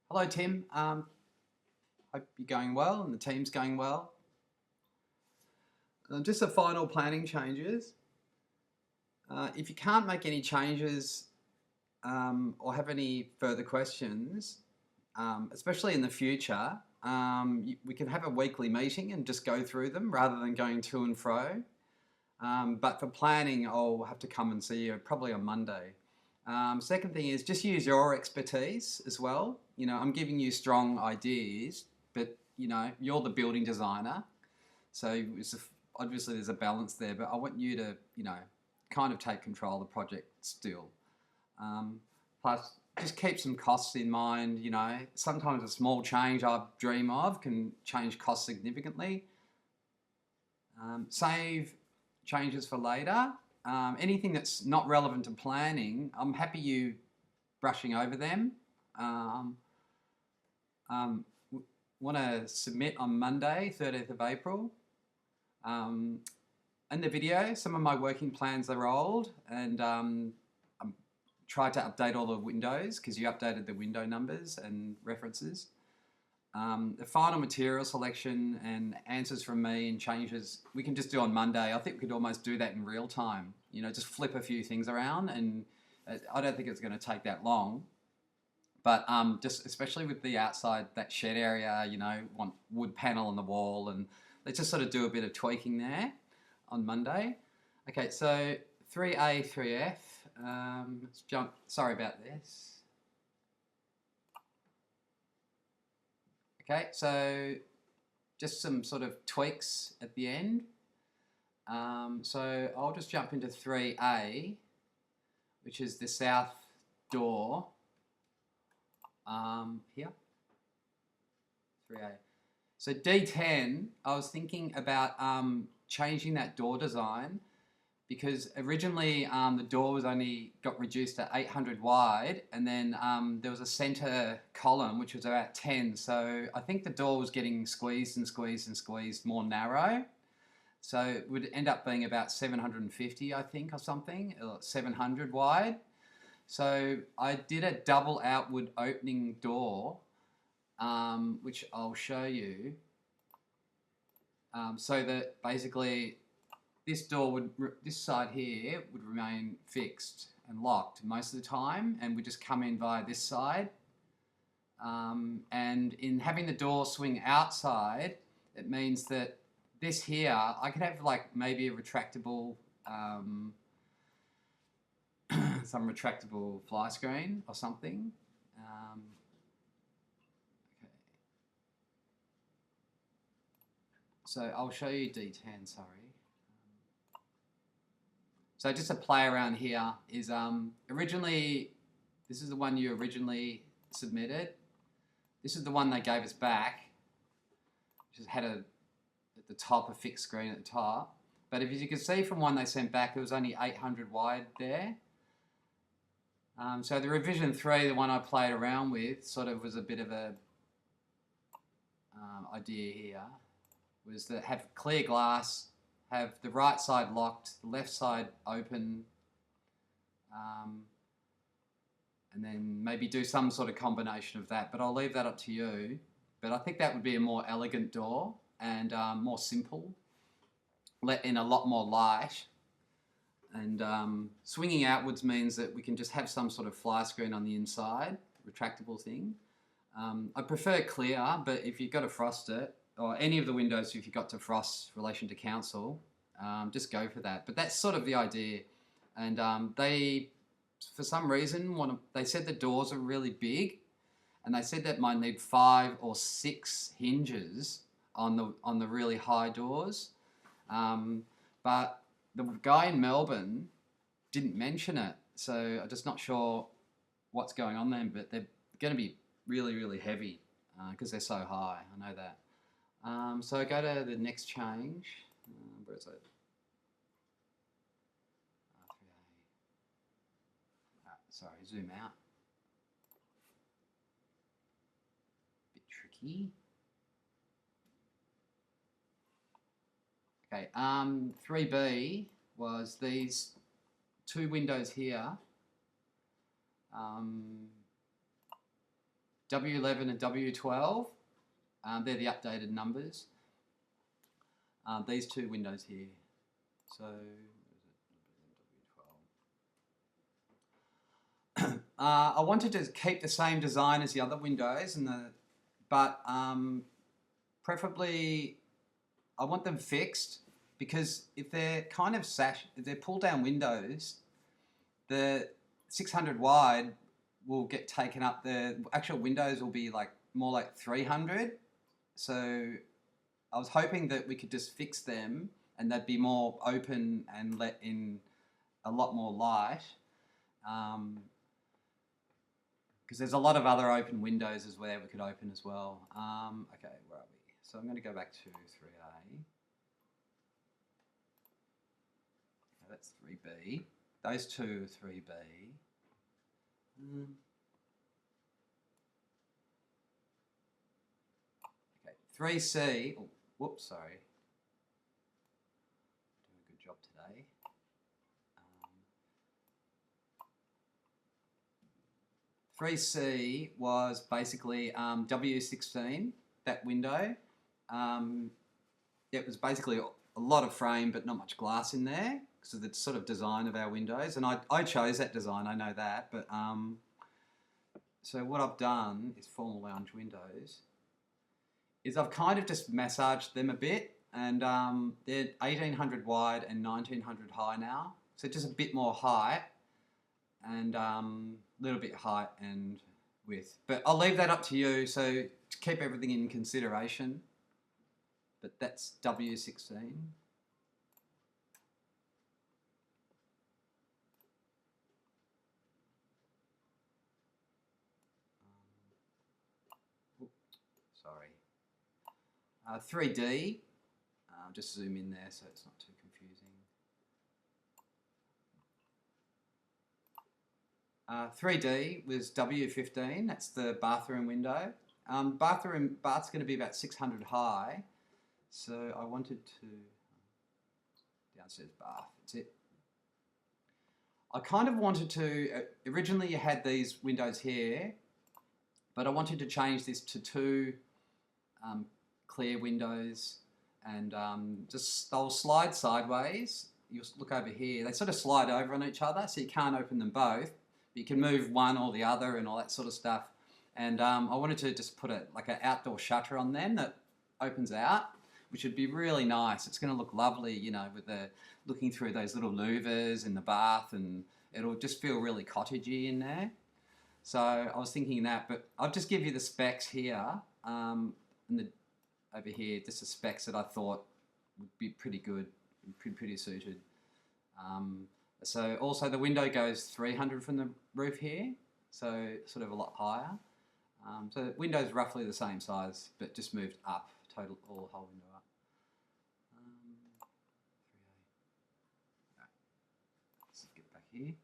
Hello, Tim. Hope you're going well and the team's going well. Just the final planning changes. If you can't make any changes or have any further questions, especially in the future, we can have a weekly meeting and just go through them rather than going to and fro. But for planning, I'll have to come and see you probably on Monday. Second thing is just use your expertise as well. I'm giving you strong ideas, but you're the building designer, so obviously there's a balance there. But I want you to kind of take control of the project still. Plus, just keep some costs in mind. Sometimes a small change I dream of can change costs significantly. Save changes for later. Anything that's not relevant to planning, I'm happy you brushing over them. Want to submit on Monday, 30th of April. In the video, some of my working plans are old, and I tried to update all the windows because you updated the window numbers and references. The final material selection and answers from me and changes we can just do on Monday. I think we could almost do that in real time. Just flip a few things around, and I don't think it's going to take that long. But just especially with the outside, that shed area, want wood panel on the wall, and let's just sort of do a bit of tweaking there on Monday. Okay, so 3A-3F. Let's jump. Sorry about this. Okay, so just some sort of tweaks at the end. So I'll just jump into 3A, which is the south door here. 3A. So D10, I was thinking about changing that door design because originally the door was only got reduced to 800 wide, and then there was a center column which was about 10. So I think the door was getting squeezed and squeezed and squeezed more narrow. So it would end up being about 750, I think, or something, or 700 wide. So I did a double outward opening door, which I'll show you. So that basically this side here would remain fixed and locked most of the time, and we just come in via this side. And in having the door swing outside, it means that this here, I could have like maybe a retractable, some retractable fly screen or something. Okay. So I'll show you D10, sorry. So just a play around here is originally, this is the one you originally submitted. This is the one they gave us back, which had at the top a fixed screen at the top. But if you can see from one they sent back, it was only 800 wide there. So the revision 3, the one I played around with, sort of was a bit of a idea here, was that have clear glass, have the right side locked, the left side open, and then maybe do some sort of combination of that, but I'll leave that up to you. But I think that would be a more elegant door and more simple, let in a lot more light, and swinging outwards means that we can just have some sort of fly screen on the inside, retractable thing. I prefer clear, but if you've got to frost it, or any of the windows if you've got to frost relation to council, just go for that. But that's sort of the idea. And they, for some reason, they said the doors are really big, and they said that might need 5 or 6 hinges on the really high doors. But the guy in Melbourne didn't mention it, so I'm just not sure what's going on there, but they're going to be really, really heavy because they're so high. I know that. So go to the next change. Where is it? Sorry, zoom out. Bit tricky. Okay, 3B was these 2 windows here. W11 and W12. They're the updated numbers. These two windows here. So, I wanted to keep the same design as the other windows, but preferably I want them fixed, because if they're kind of if they're pull down windows, the 600 wide will get taken up. The actual windows will be like more like 300. So I was hoping that we could just fix them and they'd be more open and let in a lot more light. Because there's a lot of other open windows as well we could open as well. Okay, where are we? So I'm going to go back to 3A. Okay, that's 3B. Those two are 3B. Okay, 3C. Oh, whoops, sorry. Doing a good job today. 3C was basically W16, that window. It was basically a lot of frame but not much glass in there because of the sort of design of our windows. And I chose that design, I know that. But so what I've done is formal lounge windows. I've kind of just massaged them a bit, and they're 1800 wide and 1900 high now. So just a bit more height and a little bit height and width. But I'll leave that up to you, so to keep everything in consideration. But that's W16. Sorry. 3D. I'll just zoom in there so it's not too confusing. 3D was W15. That's the bathroom window. Bath's going to be about 600 high. So I wanted to, downstairs bath, that's it. I kind of wanted to, originally you had these windows here, but I wanted to change this to two clear windows, and they'll slide sideways. You'll look over here, they sort of slide over on each other, so you can't open them both, but you can move one or the other and all that sort of stuff. And I wanted to just put like an outdoor shutter on them that opens out, which would be really nice. It's going to look lovely, you know, with looking through those little louvers in the bath, and it'll just feel really cottagey in there. So I was thinking that, but I'll just give you the specs here, and over here, just the specs that I thought would be pretty good, pretty suited. So also the window goes 300 from the roof here, so sort of a lot higher. So the window's roughly the same size, but just moved up, total, all whole window up. 3A. Right. Let's get back here.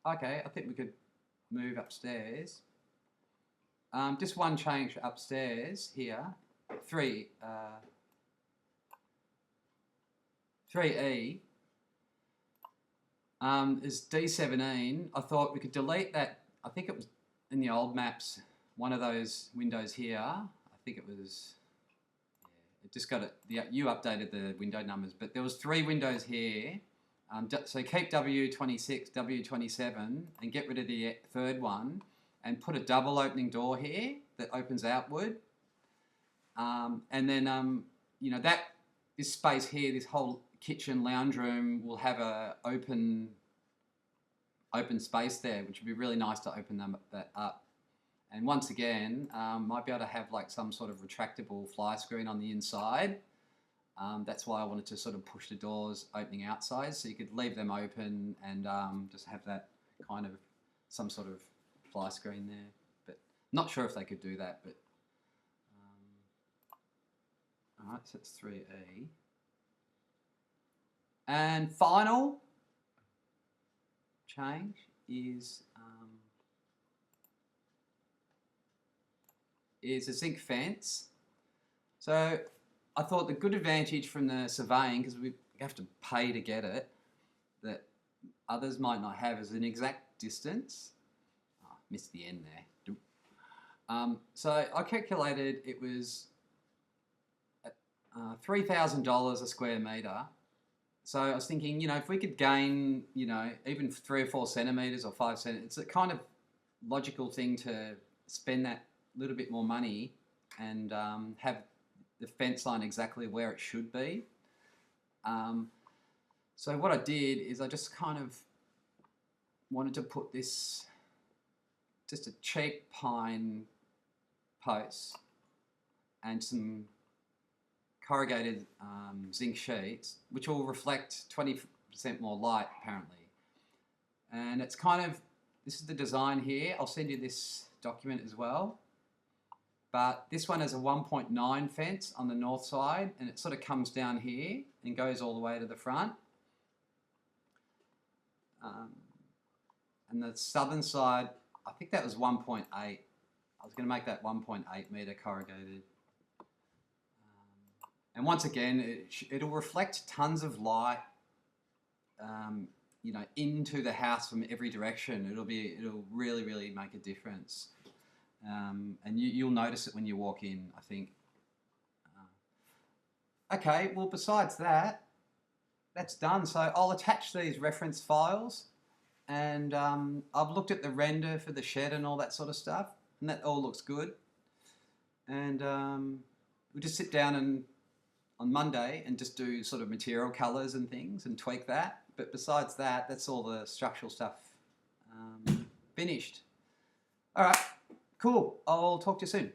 Okay, I think we could move upstairs. Just one change upstairs here. 3E is D17. I thought we could delete that. I think it was in the old maps, one of those windows here. I think it was, yeah, it just got it. You updated the window numbers, but there was 3 windows here. So keep W26, W27, and get rid of the third one, and put a double opening door here that opens outward. And then, you know, this space here, this whole kitchen lounge room will have a open space there, which would be really nice to open that up. And once again, might be able to have like some sort of retractable fly screen on the inside. That's why I wanted to sort of push the doors opening outside, so you could leave them open and just have that kind of some sort of fly screen there. But not sure if they could do that. But all right, so it's 3E. And final change is a zinc fence. So I thought the good advantage from the surveying, because we have to pay to get it, that others might not have, is an exact distance. Oh, missed the end there. So I calculated it was $3,000 a square metre. So I was thinking, if we could gain, even 3 or 4 centimetres or 5 centimetres, it's a kind of logical thing to spend that little bit more money and have the fence line exactly where it should be. So what I did is I just kind of wanted to put this, just a cheap pine post and some corrugated zinc sheets, which will reflect 20% more light apparently. And it's kind of, this is the design here. I'll send you this document as well. But this one has a 1.9 fence on the north side, and it sort of comes down here and goes all the way to the front. And the southern side, I think that was 1.8. I was going to make that 1.8 metre corrugated. And once again, it'll reflect tons of light, into the house from every direction. It'll really, really make a difference. And you'll notice it when you walk in, I think. Okay, well, besides that, that's done. So I'll attach these reference files, and I've looked at the render for the shed and all that sort of stuff, and that all looks good. And we'll just sit down and on Monday and just do sort of material colours and things and tweak that. But besides that, that's all the structural stuff finished. All right, cool. I'll talk to you soon.